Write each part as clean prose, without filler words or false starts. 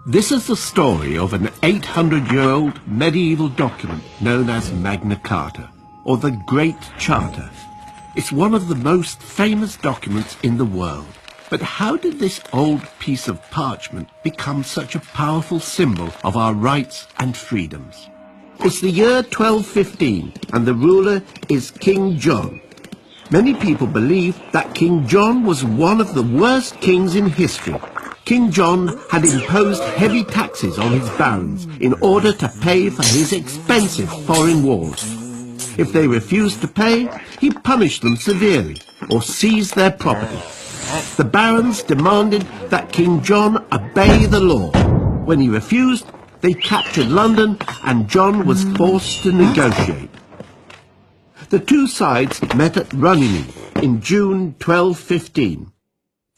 This is the story of an 800-year-old medieval document known as Magna Carta, or the Great Charter. It's one of the most famous documents in the world. But how did this old piece of parchment become such a powerful symbol of our rights and freedoms? It's the year 1215, and the ruler is King John. Many people believe that King John was one of the worst kings in history. King John had imposed heavy taxes on his barons in order to pay for his expensive foreign wars. If they refused to pay, he punished them severely or seized their property. The barons demanded that King John obey the law. When he refused, they captured London and John was forced to negotiate. The two sides met at Runnymede in June 1215.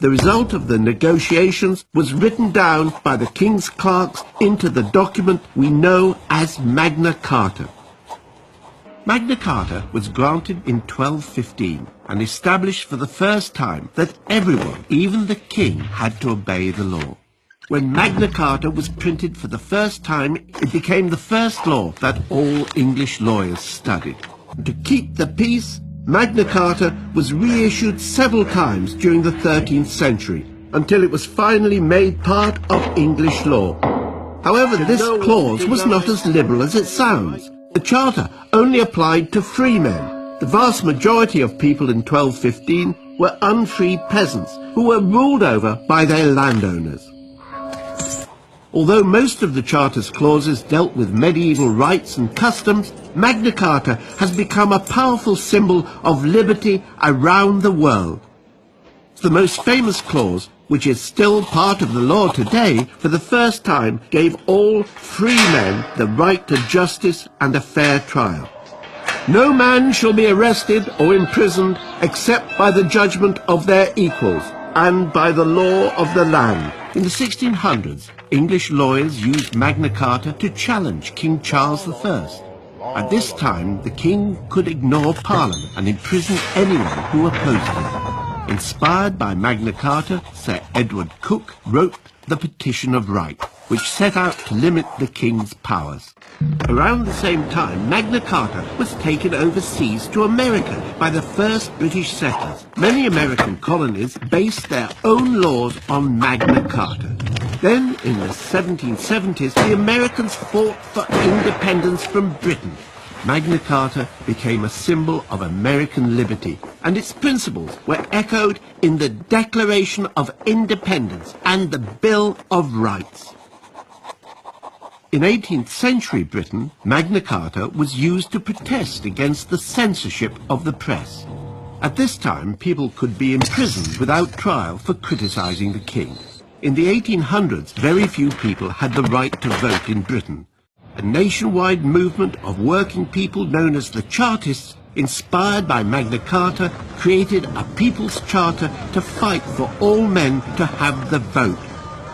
The result of the negotiations was written down by the king's clerks into the document we know as Magna Carta. Magna Carta was granted in 1215 and established for the first time that everyone, even the king, had to obey the law. When Magna Carta was printed for the first time, it became the first law that all English lawyers studied. To keep the peace, Magna Carta was reissued several times during the 13th century, until it was finally made part of English law. However, this clause was not as liberal as it sounds. The Charter only applied to free men. The vast majority of people in 1215 were unfree peasants who were ruled over by their landowners. Although most of the Charter's clauses dealt with medieval rights and customs, Magna Carta has become a powerful symbol of liberty around the world. The most famous clause, which is still part of the law today, for the first time gave all free men the right to justice and a fair trial. No man shall be arrested or imprisoned except by the judgment of their equals and by the law of the land. In the 1600s, English lawyers used Magna Carta to challenge King Charles I. At this time, the king could ignore Parliament and imprison anyone who opposed him. Inspired by Magna Carta, Sir Edward Coke wrote the Petition of Right, which set out to limit the king's powers. Around the same time, Magna Carta was taken overseas to America by the first British settlers. Many American colonies based their own laws on Magna Carta. Then, in the 1770s, the Americans fought for independence from Britain. Magna Carta became a symbol of American liberty, and its principles were echoed in the Declaration of Independence and the Bill of Rights. In 18th century Britain, Magna Carta was used to protest against the censorship of the press. At this time, people could be imprisoned without trial for criticizing the king. In the 1800s, very few people had the right to vote in Britain. A nationwide movement of working people known as the Chartists, inspired by Magna Carta, created a people's charter to fight for all men to have the vote.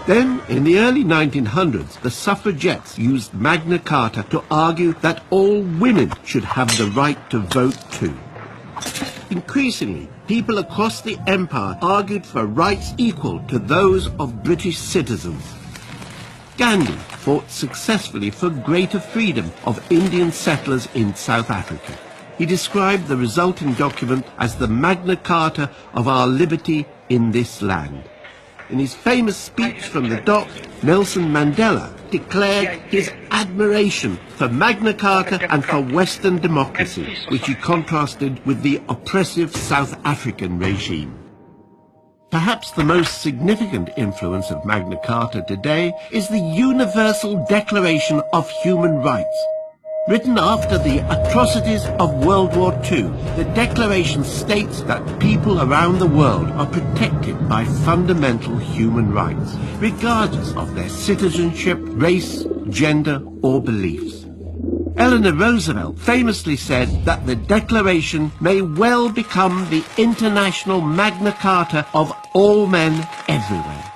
Then, in the early 1900s, the suffragettes used Magna Carta to argue that all women should have the right to vote too. Increasingly, people across the empire argued for rights equal to those of British citizens. Gandhi fought successfully for greater freedom of Indian settlers in South Africa. He described the resulting document as the Magna Carta of our liberty in this land. In his famous speech from the dock, Nelson Mandela declared his admiration for Magna Carta and for Western democracy, which he contrasted with the oppressive South African regime. Perhaps the most significant influence of Magna Carta today is the Universal Declaration of Human Rights. Written after the atrocities of World War II, the Declaration states that people around the world are protected by fundamental human rights, regardless of their citizenship, race, gender, or beliefs. Eleanor Roosevelt famously said that the Declaration may well become the international Magna Carta of all men everywhere.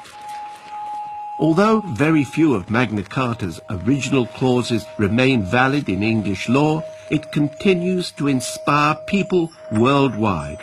Although very few of Magna Carta's original clauses remain valid in English law, it continues to inspire people worldwide.